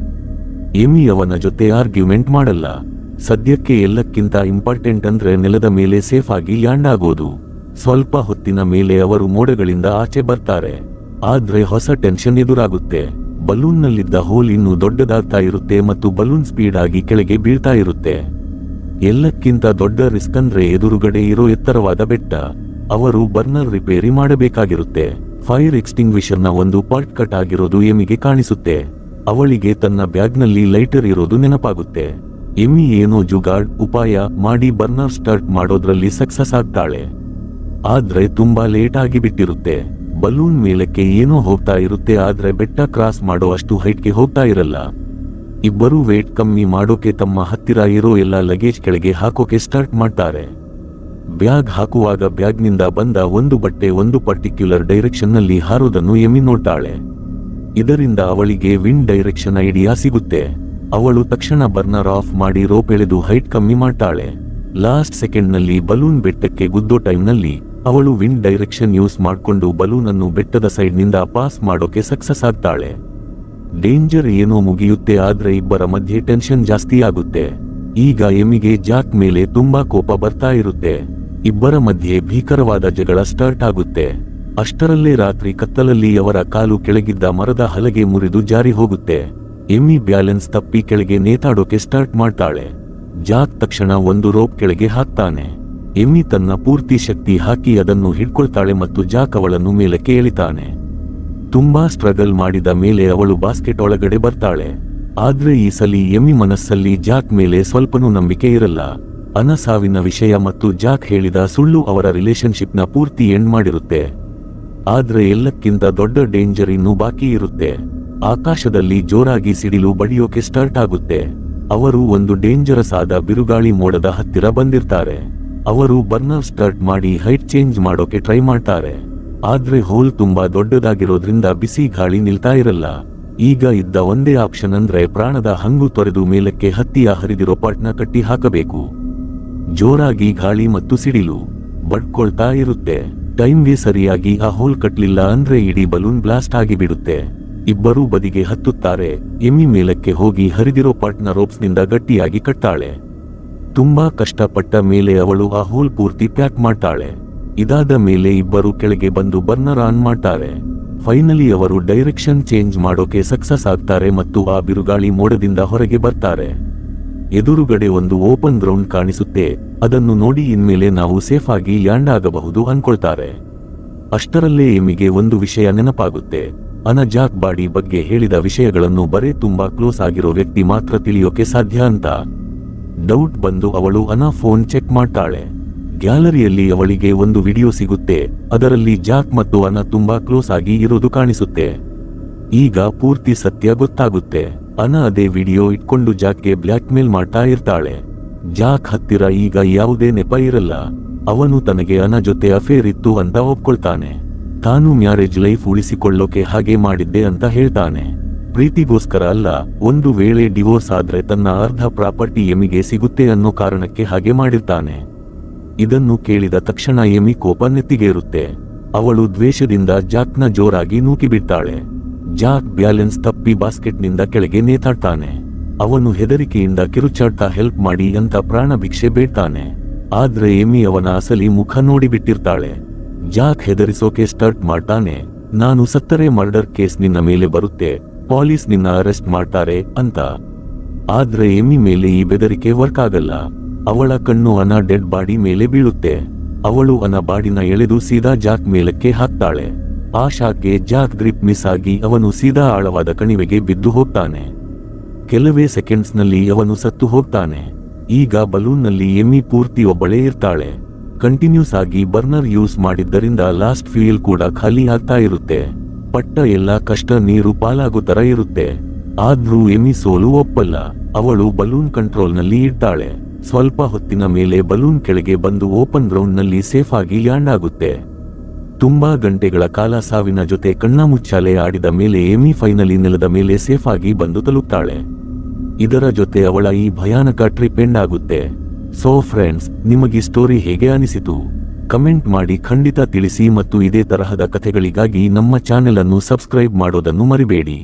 [SPEAKER 1] ಎಮಿ ಅವನ ಜೊತೆ ಆರ್ಗ್ಯುಮೆಂಟ್ ಮಾಡಲ್ಲ. ಬೇರೆ ದಾರಿ ಇಲ್ಲದೆ ಬಲೂನ್ ಟರ್ನ್ ಮಾಡೋಕೆ ಸ್ಟಾರ್ಟ್ ಮಾಡ್ತಾಳೆ. ಅನ ತನ್ನ ಹಸ್ಬೆಂಡ್ ನ ಕೈಯಲ್ಲಿ ಬಲೂನ್ ಇರುತ್ತೆ. ಅದಕ್ಕೆ ತನ್ನ ಹಸ್ಬೆಂಡ್ ನ ಕೈಯಲ್ಲಿ ಬಲೂನ್ ಇರುತ್ತೆ. ಅನ ಅವಳ ಮೇಲೆ ಅಟ್ಯಾಕ್ ಮಾಡ್ತಾನೆ. ಜಾಕ್ ಅವಳ ಮೇಲೆ ಅಟ್ಯಾಕ್ ಮಾಡೋಕೆ ಸ್ಟಾರ್ಟ್ ಮಾಡ್ತಾನೆ. ಎಮಿ ಅವನ ಜೊತೆ ಆರ್ಗ್ಯುಮೆಂಟ್ ಮಾಡಲ್ಲ. ಸದ್ಯಕ್ಕೆ ಎಲ್ಲಕ್ಕಿಂತ ಇಂಪಾರ್ಟೆಂಟ್ ಅಂದ್ರೆ ನೆಲದ ಮೇಲೆ ಸೇಫ್ ಆಗಿ ಲ್ಯಾಂಡ್ ಆಗೋದು. ಸ್ವಲ್ಪ ಹೊತ್ತಿನ ಮೇಲೆ ಅವರು ಮೋಡಗಳಿಂದ ಆಚೆ ಬರ್ತಾರೆ. ಆದ್ರೆ ಹೊಸ ಟೆನ್ಷನ್ ಎದುರಾಗುತ್ತೆ. ಬಲೂನ್ನಲ್ಲಿದ್ದ ಹೋಲ್ ಇನ್ನೂ ದೊಡ್ಡದಾಗ್ತಾ ಇರುತ್ತೆ ಮತ್ತು ಬಲೂನ್ ಸ್ಪೀಡ್ ಆಗಿ ಕೆಳಗೆ ಬೀಳ್ತಾ ಇರುತ್ತೆ. ಎಲ್ಲಕ್ಕಿಂತ ದೊಡ್ಡ ರಿಸ್ಕ್ ಅಂದ್ರೆ ಎದುರುಗಡೆ ಇರೋ ಎತ್ತರವಾದ ಬೆಟ್ಟ. ಅವರು ಬರ್ನರ್ ರಿಪೇರಿ ಮಾಡಬೇಕಾಗಿರುತ್ತೆ. ಫೈರ್ ಎಕ್ಸ್ಟಿಂಗ್ವಿಷರ್ನ ಒಂದು ಪಾರ್ಟ್ ಕಟ್ ಆಗಿರೋದು ಎಮಿಗೆ ಕಾಣಿಸುತ್ತೆ. ಅವಳಿಗೆ ತನ್ನ ಬ್ಯಾಗ್ನಲ್ಲಿ ಲೈಟರ್ ಇರೋದು ನೆನಪಾಗುತ್ತೆ. ಎಮಿ ಏನೋ ಜುಗಾಡ್ ಉಪಾಯ ಮಾಡಿ ಬರ್ನರ್ ಸ್ಟಾರ್ಟ್ ಮಾಡೋದ್ರಲ್ಲಿ ಸಕ್ಸಸ್ ಆಗ್ತಾಳೆ. ಆದ್ರೆ ತುಂಬಾ ಲೇಟ್ ಆಗಿ ಬಿಟ್ಟಿರುತ್ತೆ. ಬಲೂನ್ ಮೇಲಕ್ಕೆ ಏನೋ ಹೋಗ್ತಾ ಇರುತ್ತೆ, ಆದ್ರೆ ಬೆಟ್ಟ ಕ್ರಾಸ್ ಮಾಡೋ ಅಷ್ಟು ಹೈಟ್ಗೆ ಹೋಗ್ತಾ ಇರಲ್ಲ. ಇಬ್ಬರು ವೇಟ್ ಕಮ್ಮಿ ಮಾಡೋಕೆ ತಮ್ಮ ಹತ್ತಿರ ಇರೋ ಎಲ್ಲ ಲಗೇಜ್ ಕೆಳಗೆ ಹಾಕೋಕೆ ಸ್ಟಾರ್ಟ್ ಮಾಡ್ತಾರೆ. ಬ್ಯಾಗ್ ಹಾಕುವಾಗ ಬ್ಯಾಗ್ನಿಂದ ಬಂದ ಒಂದು ಬಟ್ಟೆ ಒಂದು ಪರ್ಟಿಕ್ಯುಲರ್ ಡೈರೆಕ್ಷನ್ ನಲ್ಲಿ ಹಾರೋದನ್ನು ಎಮಿ ನೋಡ್ತಾಳೆ. ಇದರಿಂದ ಅವಳಿಗೆ ವಿಂಡ್ ಡೈರೆಕ್ಷನ್ ಐಡಿಯಾ ಸಿಗುತ್ತೆ. ಅವಳು ತಕ್ಷಣ ಬರ್ನರ್ ಆಫ್ ಮಾಡಿ ರೋಪ್ ಎಳೆದು ಹೈಟ್ ಕಮ್ಮಿ ಮಾಡ್ತಾಳೆ. ಲಾಸ್ಟ್ ಸೆಕೆಂಡ್ ನಲ್ಲಿ ಬಲೂನ್ ಬೆಟ್ಟಕ್ಕೆ ಗುದ್ದೋ ಟೈಮ್ ನಲ್ಲಿ ಅವಳು ವಿಂಡ್ ಡೈರೆಕ್ಷನ್ ಯೂಸ್ ಮಾಡಿಕೊಂಡು ಬಲೂನ್ ಅನ್ನು ಬೆಟ್ಟದ ಸೈಡ್ ನಿಂದ ಪಾಸ್ ಮಾಡೋಕೆ ಸಕ್ಸಸ್ ಆಗ್ತಾಳೆ. ಡೇಂಜರ್ ಏನೋ ಮುಗಿಯುತ್ತೆ, ಆದ್ರೆ ಇಬ್ಬರ ಮಧ್ಯೆ ಟೆನ್ಷನ್ ಜಾಸ್ತಿ ಆಗುತ್ತೆ. ಈಗ ಎಮಿಗೆ ಜಾಕ್ ಮೇಲೆ ತುಂಬಾ ಕೋಪ ಬರ್ತಾ ಇರುತ್ತೆ. ಇಬ್ಬರ ಮಧ್ಯೆ ಭೀಕರವಾದ ಜಗಳ ಸ್ಟಾರ್ಟ್ ಆಗುತ್ತೆ. ಅಷ್ಟರಲ್ಲೇ ರಾತ್ರಿ ಕತ್ತಲಲ್ಲಿ ಅವರ ಕಾಲು ಕೆಳಗಿದ್ದ ಮರದ ಹಲಗೆ ಮುರಿದು ಜಾರಿ ಹೋಗುತ್ತೆ. ಎಮಿ ಬ್ಯಾಲೆನ್ಸ್ ತಪ್ಪಿ ಕೆಳಗೆ ನೇತಾಡೋಕೆ ಸ್ಟಾರ್ಟ್ ಮಾಡ್ತಾಳೆ. ಜಾಕ್ ತಕ್ಷಣ ಒಂದು ರೋಪ್ ಕೆಳಗೆ ಹಾಕ್ತಾನೆ. ಎಮಿ ತನ್ನ ಪೂರ್ತಿ ಶಕ್ತಿ ಹಾಕಿ ಅದನ್ನು ಹಿಡ್ಕೊಳ್ತಾಳೆ ಮತ್ತು ಜಾಕ್ ಅವಳನ್ನು ಮೇಲಕ್ಕೆ ಎಳಿತಾನೆ. ತುಂಬಾ ಸ್ಟ್ರಗಲ್ ಮಾಡಿದ ಮೇಲೆ ಅವಳು ಬಾಸ್ಕೆಟ್ ಒಳಗಡೆ ಬರ್ತಾಳೆ. ಆದ್ರೆ ಈ ಸಲಿ ಎಮಿ ಮನಸ್ಸಲ್ಲಿ ಜಾಕ್ ಮೇಲೆ ಸ್ವಲ್ಪನೂ ನಂಬಿಕೆ ಇರಲ್ಲ. ಅನ ಸಾವಿನ ವಿಷಯ ಮತ್ತು ಜಾಕ್ ಹೇಳಿದ ಸುಳ್ಳು ಅವರ ರಿಲೇಶನ್ಶಿಪ್ನ ಪೂರ್ತಿ ಎಂಡ್ ಮಾಡಿರುತ್ತೆ. ಆದ್ರೆ ಎಲ್ಲಕ್ಕಿಂತ ದೊಡ್ಡ ಡೇಂಜರ್ ಇನ್ನೂ ಬಾಕಿ ಇರುತ್ತೆ. ಆಕಾಶದಲ್ಲಿ ಜೋರಾಗಿ ಸಿಡಿಲು ಬಡಿಯೋಕೆ ಸ್ಟಾರ್ಟ್ ಆಗುತ್ತೆ. ಅವರು ಒಂದು ಡೇಂಜರಸ್ ಆದ ಬಿರುಗಾಳಿ ಮೋಡದ ಹತ್ತಿರ ಬಂದಿರ್ತಾರೆ. ಅವರು ಬರ್ನರ್ ಸ್ಟಾರ್ಟ್ ಮಾಡಿ ಹೈಟ್ ಚೇಂಜ್ ಮಾಡೋಕೆ ಟ್ರೈ ಮಾಡ್ತಾರೆ. ಆದ್ರೆ ಹೋಲ್ ತುಂಬಾ ದೊಡ್ಡದಾಗಿರೋದ್ರಿಂದ ಬಿಸಿ ಗಾಳಿ ನಿಲ್ತಾ ಇರಲ್ಲ. ಈಗ ಇದ್ದ ಒಂದೇ ಆಪ್ಷನ್ ಅಂದ್ರೆ ಪ್ರಾಣದ ಹಂಗು ತೊರೆದು ಮೇಲಕ್ಕೆ ಹತ್ತಿಯ ಹರಿದಿರೋ ಪಾಟ್ನ ಕಟ್ಟಿ ಹಾಕಬೇಕು. ಜೋರಾಗಿ ಗಾಳಿ ಮತ್ತು ಸಿಡಿಲು ಬಡ್ಕೊಳ್ತಾ ಇರುತ್ತೆ. ಟೈಮ್ಗೆ ಸರಿಯಾಗಿ ಆ ಹೋಲ್ ಕಟ್ಲಿಲ್ಲ ಅಂದ್ರೆ ಇಡೀ ಬಲೂನ್ ಬ್ಲಾಸ್ಟ್ ಆಗಿ ಬಿಡುತ್ತೆ. ಇಬ್ಬರೂ ಬದಿಗೆ ಹತ್ತುತ್ತಾರೆ. ಎಮಿ ಮೇಲಕ್ಕೆ ಹೋಗಿ ಹರಿದಿರೋ ಪಾಟ್ನ ರೋಪ್ಸ್ನಿಂದ ಗಟ್ಟಿಯಾಗಿ ಕಟ್ತಾಳೆ. ತುಂಬಾ ಕಷ್ಟಪಟ್ಟ ಮೇಲೆ ಅವಳು ಆ ಹೋಲ್ ಪೂರ್ತಿ ಪ್ಯಾಕ್ ಮಾಡ್ತಾಳೆ. ಇದಾದ ಮೇಲೆ ಇಬ್ಬರು ಕೆಳಗೆ ಬಂದು ಬರ್ನರ್ ಆನ್ ಮಾಡ್ತಾರೆ. ಫೈನಲಿ ಅವರು ಡೈರೆಕ್ಷನ್ ಚೇಂಜ್ ಮಾಡೋಕೆ ಸಕ್ಸಸ್ ಆಗ್ತಾರೆ ಮತ್ತು ಆ ಬಿರುಗಾಳಿ ಮೋಡದಿಂದ ಹೊರಗೆ ಬರ್ತಾರೆ. ಎದುರುಗಡೆ ಒಂದು ಓಪನ್ ಗ್ರೌಂಡ್ ಕಾಣಿಸುತ್ತೆ. ಅದನ್ನು ನೋಡಿ ಇನ್ಮೇಲೆ ನಾವು ಸೇಫ್ ಆಗಿ ಲ್ಯಾಂಡ್ ಆಗಬಹುದು ಅನ್ಕೊಳ್ತಾರೆ. ಅಷ್ಟರಲ್ಲೇ ಎಮಿಗೆ ಒಂದು ವಿಷಯ ನೆನಪಾಗುತ್ತೆ. ಅನ ಜಾಕ್ ಬಾಡಿ ಬಗ್ಗೆ ಹೇಳಿದ ವಿಷಯಗಳನ್ನು ಬರೇ ತುಂಬಾ ಕ್ಲೋಸ್ ಆಗಿರೋ ವ್ಯಕ್ತಿ ಮಾತ್ರ ತಿಳಿಯೋಕೆ ಸಾಧ್ಯ ಅಂತ. ಡೌಟ್ ಬಂದು ಅವಳು ಅನ ಫೋನ್ ಚೆಕ್ ಮಾಡ್ತಾಳೆ. ಗ್ಯಾಲರಿಯಲ್ಲಿ ಅವಳಿಗೆ ಒಂದು ವಿಡಿಯೋ ಸಿಗುತ್ತೆ. ಅದರಲ್ಲಿ ಜಾಕ್ ಮತ್ತು ಅನ ತುಂಬಾ ಕ್ಲೋಸ್ ಆಗಿ ಇರೋದು ಕಾಣಿಸುತ್ತೆ. ಈಗ ಪೂರ್ತಿ ಸತ್ಯ ಗೊತ್ತಾಗುತ್ತೆ. ಅನ ಅದೇ ವಿಡಿಯೋ ಇಟ್ಕೊಂಡು ಜಾಕ್ಗೆ ಬ್ಲ್ಯಾಕ್ ಮೇಲ್ ಮಾಡ್ತಾ ಇರ್ತಾಳೆ. ಜಾಕ್ ಹತ್ತಿರ ಈಗ ಯಾವುದೇ ನೆಪ ಇರಲ್ಲ. ಅವನು ತನಗೆ ಅನ ಜೊತೆ ಅಫೇರ್ ಇತ್ತು ಅಂತ ಒಪ್ಕೊಳ್ತಾನೆ. ತಾನು ಮ್ಯಾರೇಜ್ ಲೈಫ್ ಉಳಿಸಿಕೊಳ್ಳೋಕೆ ಹಾಗೆ ಮಾಡಿದ್ದೆ ಅಂತ ಹೇಳ್ತಾನೆ. ಪ್ರೀತಿಗೋಸ್ಕರ ಅಲ್ಲ, ಒಂದು ವೇಳೆ ಡಿವೋರ್ಸ್ ಆದ್ರೆ ತನ್ನ ಅರ್ಧ ಪ್ರಾಪರ್ಟಿ ಎಮಿಗೆ ಸಿಗುತ್ತೆ ಅನ್ನೋ ಕಾರಣಕ್ಕೆ ಹಾಗೆ ಮಾಡಿರ್ತಾನೆ. ಇದನ್ನು ಕೇಳಿದ ತಕ್ಷಣ ಎಮಿ ಕೋಪ ನೆತ್ತಿಗೇರುತ್ತೆ. ಅವಳು ದ್ವೇಷದಿಂದ ಜಾಕ್ನ ಜೋರಾಗಿ ನೂಕಿಬಿಡ್ತಾಳೆ. ಜಾಕ್ ಬ್ಯಾಲೆನ್ಸ್ ತಪ್ಪಿ ಬಾಸ್ಕೆಟ್ನಿಂದ ಕೆಳಗೆ ನೇತಾಡ್ತಾನೆ. ಅವನು ಹೆದರಿಕೆಯಿಂದ ಕಿರುಚಾಡ್ತಾ ಹೆಲ್ಪ್ ಮಾಡಿ ಅಂತ ಪ್ರಾಣ ಭಿಕ್ಷೆ ಬೇಡ್ತಾನೆ. ಆದ್ರೆ ಎಮಿ ಅವನ ಅಸಲಿ ಮುಖ ನೋಡಿಬಿಟ್ಟಿರ್ತಾಳೆ. ಜಾಕ್ ಹೆದರಿಸೋಕೆ ಸ್ಟಾರ್ಟ್ ಮಾಡ್ತಾನೆ. ನಾನು ಸತ್ತರೆ ಮರ್ಡರ್ ಕೇಸ್ ನಿನ್ನ ಮೇಲೆ ಬರುತ್ತೆ, ಪೊಲೀಸ್ ನಿನ್ನ ಅರೆಸ್ಟ್ ಮಾಡ್ತಾರೆ ಅಂತ. ಆದ್ರೆ ಎಮಿ ಮೇಲೆ ಈ ಬೆದರಿಕೆ ವರ್ಕ್ ಆಗಲ್ಲ. ಅವಳ ಕಣ್ಣು ಅನ ಡೆಡ್ ಬಾಡಿ ಮೇಲೆ ಬೀಳುತ್ತೆ. ಅವಳು ಅನ ಬಾಡಿನ ಎಳೆದು ಸೀದಾ ಜಾಕ್ ಮೇಲಕ್ಕೆ ಹಾಕ್ತಾಳೆ. ಆ ಶಾಕ್ಗೆ ಜಾಕ್ ಗ್ರಿಪ್ ಮಿಸ್ ಆಗಿ ಅವನು ಸೀದಾ ಆಳವಾದ ಕಣಿವೆಗೆ ಬಿದ್ದು ಹೋಗ್ತಾನೆ. ಕೆಲವೇ ಸೆಕೆಂಡ್ಸ್ ನಲ್ಲಿ ಅವನು ಸತ್ತು ಹೋಗ್ತಾನೆ. ಈಗ ಬಲೂನ್ನಲ್ಲಿ ಎಮಿ ಪೂರ್ತಿ ಒಬ್ಬಳೇ ಇರ್ತಾಳೆ. ಕಂಟಿನ್ಯೂಸ್ ಆಗಿ ಬರ್ನರ್ ಯೂಸ್ ಮಾಡಿದ್ದರಿಂದ ಲಾಸ್ಟ್ ಫ್ಯೂಯಲ್ ಕೂಡ ಖಾಲಿ ಆಗ್ತಾ ಇರುತ್ತೆ. ಪಟ್ಟ ಎಲ್ಲ ಕಷ್ಟ ನೀರು ಪಾಲಾಗೋ ತರ ಇರುತ್ತೆ. ಆದ್ರೂ ಎಮಿ ಸೋಲು ಒಪ್ಪಲ್ಲ. ಅವಳು ಬಲೂನ್ ಕಂಟ್ರೋಲ್ನಲ್ಲಿ ಇಡ್ತಾಳೆ. ಸ್ವಲ್ಪ ಹೊತ್ತಿನ ಮೇಲೆ ಬಲೂನ್ ಕೆಳಗೆ ಬಂದು ಓಪನ್ ಗ್ರೌಂಡ್ ನಲ್ಲಿ ಸೇಫ್ ಆಗಿ ಲ್ಯಾಂಡ್ ಆಗುತ್ತೆ. ತುಂಬಾ ಗಂಟೆಗಳ ಕಾಲ ಸಾವಿನ ಜೊತೆ ಕಣ್ಣಾಮುಚ್ಚಾಲೆ ಆಡಿದ ಮೇಲೆ ಎಮಿ ಫೈನಲಿ ನೆಲದ ಮೇಲೆ ಸೇಫ್ ಆಗಿ ಬಂದು ತಲುಪ್ತಾಳೆ. ಇದರ ಜೊತೆ ಅವಳ ಈ ಭಯಾನಕ ಟ್ರಿಪ್ ಎಂಡ್ ಆಗುತ್ತೆ. ಸೋ ಫ್ರೆಂಡ್ಸ್, ನಿಮಗೆ ಸ್ಟೋರಿ ಹೇಗೆ ಅನಿಸಿತು? ಕಮೆಂಟ್ ಮಾಡಿ ಖಂಡಿತ ತಿಳಿಸಿ ಮತ್ತು ಇದೇ ತರಹದ ಕಥೆಗಳಿಗಾಗಿ ನಮ್ಮ ಚಾನೆಲ್ ಅನ್ನು ಸಬ್ಸ್ಕ್ರೈಬ್ ಮಾಡೋದನ್ನು ಮರಿಬೇಡಿ.